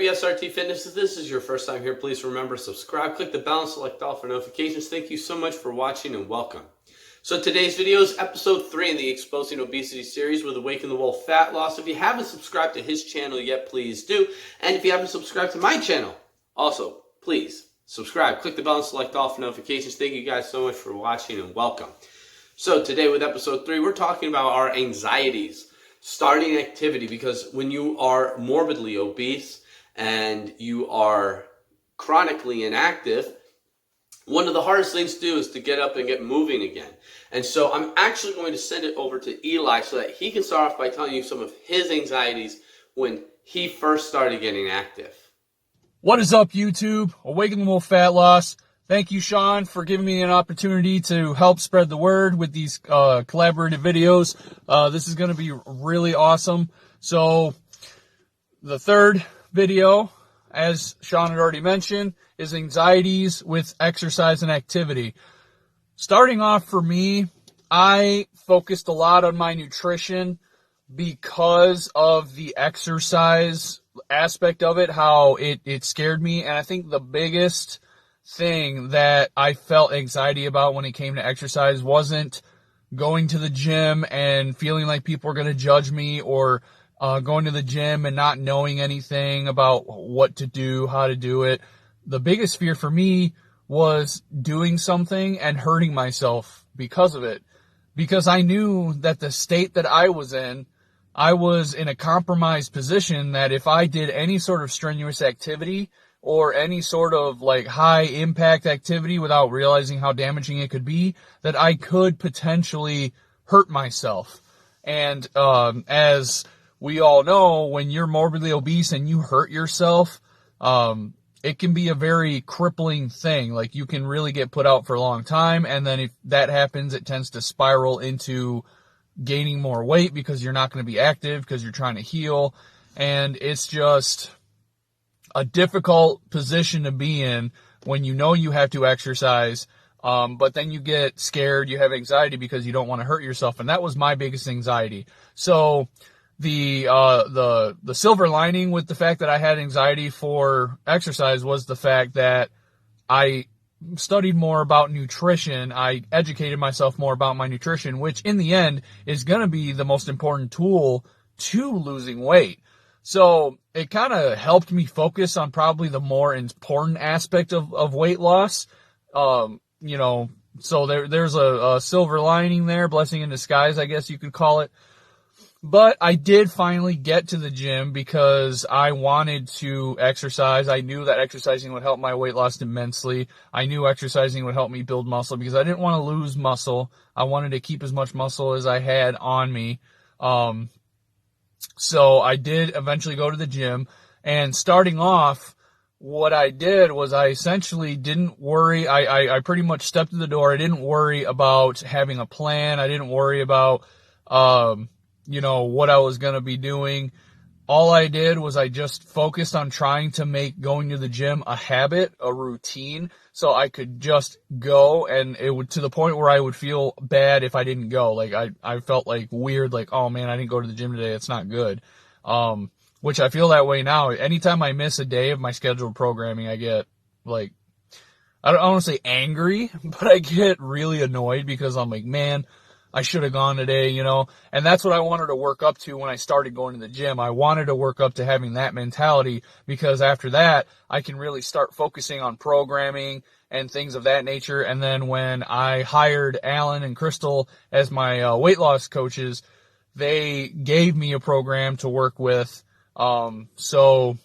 WSRT Fitness. If this is your first time here, please remember subscribe, click the bell, and select all for notifications. Thank you so much for watching and welcome. So today's video is episode 3 in the Exposing Obesity series with Awaken the Wolf Fat Loss. If you haven't subscribed to his channel yet, please do. And if you haven't subscribed to my channel, also, please subscribe, click the bell, and select all for notifications. Thank you guys so much for watching and welcome. So today with episode 3, we're talking about our anxieties starting activity, because when you are morbidly obese and you are chronically inactive, one of the hardest things to do is to get up and get moving again. And so I'm actually going to send it over to Eli so that he can start off by telling you some of his anxieties when he first started getting active. What is up, YouTube? Awaken the Wolf Fat Loss. Thank you, Sean, for giving me an opportunity to help spread the word with these collaborative videos. This is going to be really awesome. So the third video, as Sean had already mentioned, is anxieties with exercise and activity. Starting off for me, I focused a lot on my nutrition because of the exercise aspect of it, how it scared me. And I think the biggest thing that I felt anxiety about when it came to exercise wasn't going to the gym and feeling like people were going to judge me, or going to the gym and not knowing anything about what to do, how to do it. The biggest fear for me was doing something and hurting myself because of it. Because I knew that the state that I was in a compromised position, that if I did any sort of strenuous activity or any sort of like high impact activity without realizing how damaging it could be, that I could potentially hurt myself. And as we all know, when you're morbidly obese and you hurt yourself, it can be a very crippling thing. Like, you can really get put out for a long time. And then if that happens, it tends to spiral into gaining more weight because you're not going to be active because you're trying to heal. And it's just a difficult position to be in when you know you have to exercise, but then you get scared, you have anxiety because you don't want to hurt yourself. And that was my biggest anxiety. So the silver lining with the fact that I had anxiety for exercise was the fact that I studied more about nutrition. I educated myself more about my nutrition, which in the end is going to be the most important tool to losing weight. So it kind of helped me focus on probably the more important aspect of weight loss. So there's a silver lining there, blessing in disguise, I guess you could call it. But I did finally get to the gym because I wanted to exercise. I knew that exercising would help my weight loss immensely. I knew exercising would help me build muscle because I didn't want to lose muscle. I wanted to keep as much muscle as I had on me. So I did eventually go to the gym, and starting off, what I did was I essentially didn't worry. I pretty much stepped to the door. I didn't worry about having a plan. I didn't worry about, what I was going to be doing. All I did was I just focused on trying to make going to the gym a habit, a routine, so I could just go, and it would, to the point where I would feel bad if I didn't go. Like, I felt like weird, like, oh man, I didn't go to the gym today. It's not good. Which I feel that way now. Anytime I miss a day of my scheduled programming, I get like, I don't want to say angry, but I get really annoyed because I'm like, man, I should have gone today, and that's what I wanted to work up to when I started going to the gym. I wanted to work up to having that mentality, because after that, I can really start focusing on programming and things of that nature. And then when I hired Alan and Crystal as my weight loss coaches, they gave me a program to work with. So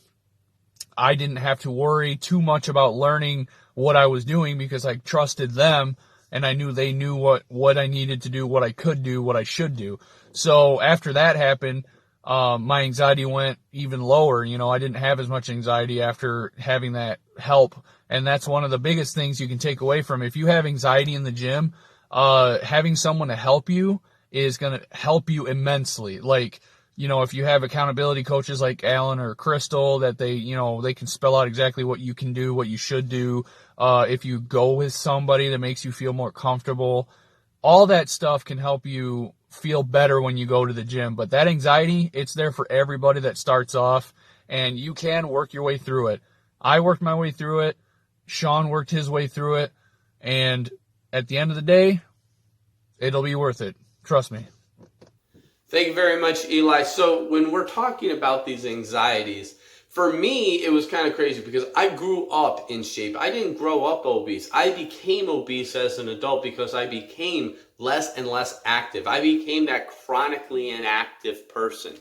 I didn't have to worry too much about learning what I was doing because I trusted them. And I knew they knew what I needed to do, what I could do, what I should do. So after that happened, my anxiety went even lower. I didn't have as much anxiety after having that help. And that's one of the biggest things you can take away from it. If you have anxiety in the gym, having someone to help you is going to help you immensely. Like, if you have accountability coaches like Alan or Crystal, that they can spell out exactly what you can do, what you should do. If you go with somebody that makes you feel more comfortable, all that stuff can help you feel better when you go to the gym. But that anxiety, it's there for everybody that starts off. and you can work your way through it. I worked my way through it. Sean worked his way through it. And at the end of the day, it'll be worth it. Trust me. Thank you very much, Eli. So when we're talking about these anxieties, for me, it was kind of crazy because I grew up in shape. I didn't grow up obese. I became obese as an adult because I became less and less active. I became that chronically inactive person.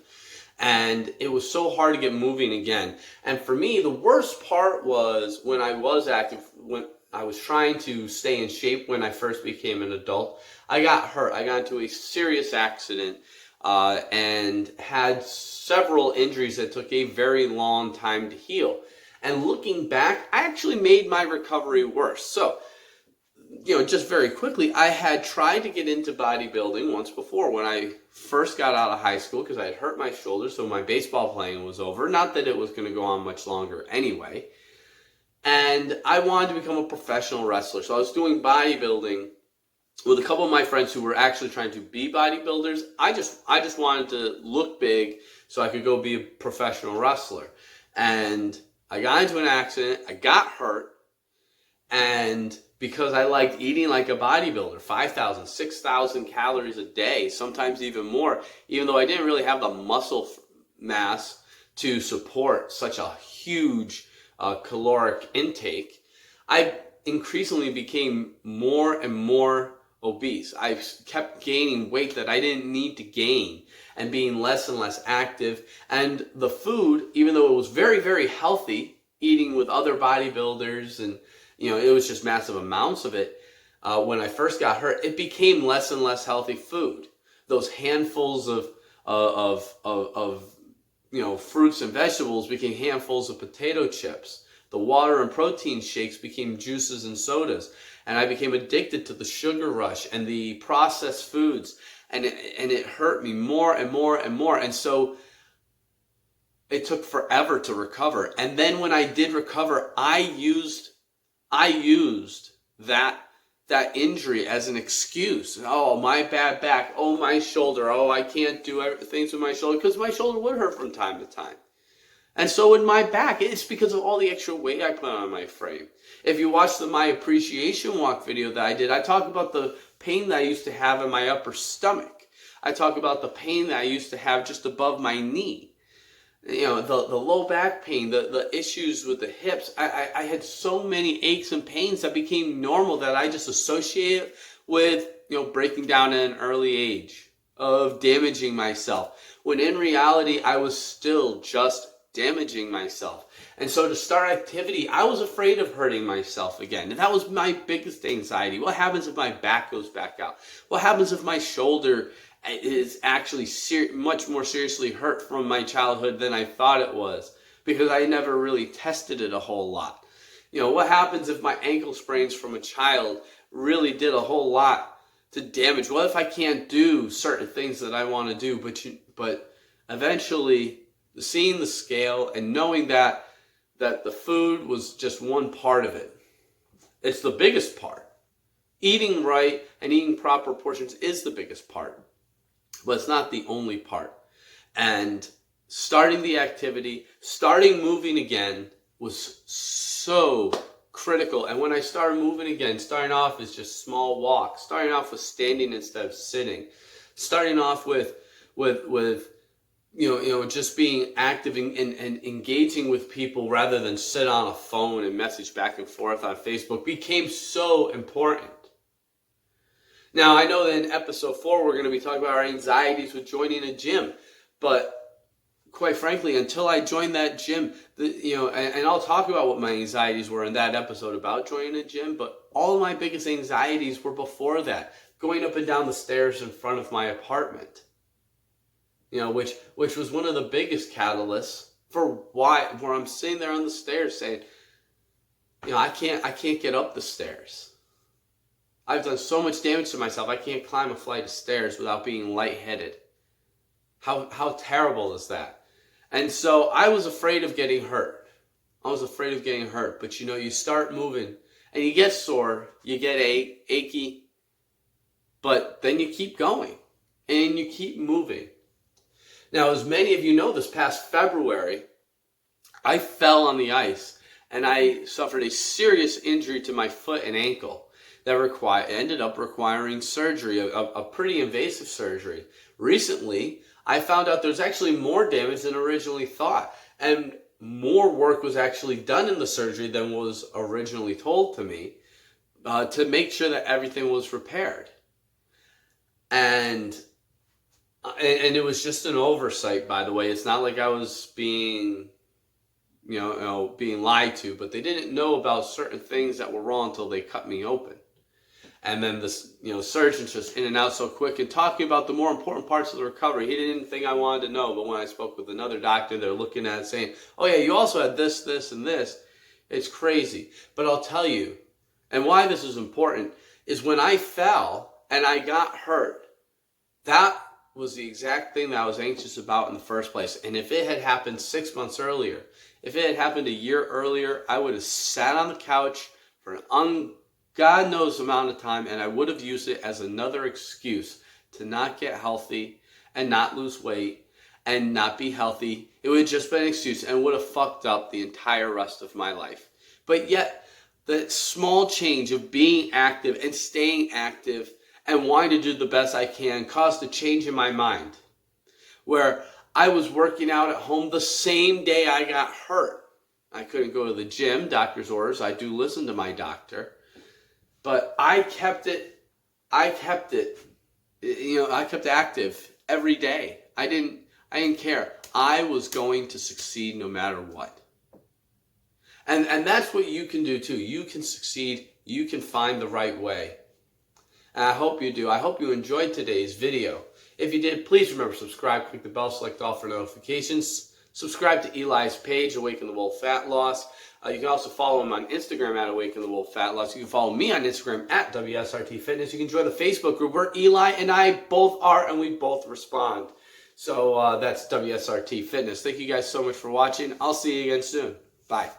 And it was so hard to get moving again. And for me, the worst part was when I was active, when I was trying to stay in shape when I first became an adult, I got hurt. I got into a serious accident and had several injuries that took a very long time to heal. And looking back, I actually made my recovery worse. So, just very quickly, I had tried to get into bodybuilding once before when I first got out of high school because I had hurt my shoulder, so my baseball playing was over. Not that it was going to go on much longer anyway. And I wanted to become a professional wrestler. So I was doing bodybuilding with a couple of my friends who were actually trying to be bodybuilders. I just wanted to look big so I could go be a professional wrestler. And I got into an accident. I got hurt. And because I liked eating like a bodybuilder, 5,000, 6,000 calories a day, sometimes even more, even though I didn't really have the muscle mass to support such a huge caloric intake, I increasingly became more and more obese. I kept gaining weight that I didn't need to gain and being less and less active. And the food, even though it was very, very healthy, eating with other bodybuilders and it was just massive amounts of it. When I first got hurt, it became less and less healthy food. Those handfuls of fruits and vegetables became handfuls of potato chips. The water and protein shakes became juices and sodas. And I became addicted to the sugar rush and the processed foods. And it hurt me more and more and more. And so it took forever to recover. And then when I did recover, I used that injury as an excuse. Oh, my bad back. Oh, my shoulder. Oh, I can't do things with my shoulder because my shoulder would hurt from time to time. And so would my back. It's because of all the extra weight I put on my frame. If you watch the My Appreciation Walk video that I did, I talk about the pain that I used to have in my upper stomach. I talk about the pain that I used to have just above my knee. The low back pain, the issues with the hips. I had so many aches and pains that became normal that I just associate with, breaking down at an early age, of damaging myself. When in reality, I was still just damaging myself. And so to start activity, I was afraid of hurting myself again. And that was my biggest anxiety. What happens if my back goes back out? What happens if my shoulder is actually much more seriously hurt from my childhood than I thought it was? Because I never really tested it a whole lot. What happens if my ankle sprains from a child really did a whole lot to damage? What if I can't do certain things that I want to do? But eventually, seeing the scale and knowing that the food was just one part of it. It's the biggest part. Eating right and eating proper portions is the biggest part. But it's not the only part. And starting the activity, starting moving again was so critical. And when I started moving again, starting off as just small walks, starting off with standing instead of sitting, starting off with just being active and engaging with people rather than sit on a phone and message back and forth on Facebook became so important. Now, I know that in episode 4, we're going to be talking about our anxieties with joining a gym. But quite frankly, until I joined that gym, and I'll talk about what my anxieties were in that episode about joining a gym, but all of my biggest anxieties were before that. Going up and down the stairs in front of my apartment. Which was one of the biggest catalysts for where I'm sitting there on the stairs saying, I can't get up the stairs. I've done so much damage to myself, I can't climb a flight of stairs without being lightheaded. How terrible is that? And so I was afraid of getting hurt. But you start moving and you get sore, you get achy, but then you keep going and you keep moving. Now, as many of you know, this past February, I fell on the ice and I suffered a serious injury to my foot and ankle that ended up requiring surgery, a pretty invasive surgery. Recently, I found out there's actually more damage than originally thought, and more work was actually done in the surgery than was originally told to me to make sure that everything was repaired. And it was just an oversight, by the way. It's not like I was being being lied to, but they didn't know about certain things that were wrong until they cut me open. And then this, surgeon's just in and out so quick and talking about the more important parts of the recovery. He didn't think I wanted to know, but when I spoke with another doctor, they're looking at it saying, oh yeah, you also had this, this, and this. It's crazy. But I'll tell you, and why this is important, is when I fell and I got hurt, that was the exact thing that I was anxious about in the first place. And if it had happened 6 months earlier, if it had happened a year earlier, I would have sat on the couch for an God knows amount of time, and I would have used it as another excuse to not get healthy and not lose weight and not be healthy. It would have just been an excuse and would have fucked up the entire rest of my life. But yet, the small change of being active and staying active and wanting to do the best I can caused a change in my mind, where I was working out at home the same day I got hurt. I couldn't go to the gym, doctor's orders. I do listen to my doctor. But I kept it active every day. I didn't care. I was going to succeed no matter what. And that's what you can do too. You can succeed. You can find the right way. And I hope you do. I hope you enjoyed today's video. If you did, please remember to subscribe, click the bell, select all for notifications. Subscribe to Eli's page, Awaken the Wolf Fat Loss. You can also follow him on Instagram at Awaken the Wolf Fat Loss. You can follow me on Instagram at WSRT Fitness. You can join the Facebook group where Eli and I both are and we both respond. So that's WSRT Fitness. Thank you guys so much for watching. I'll see you again soon. Bye.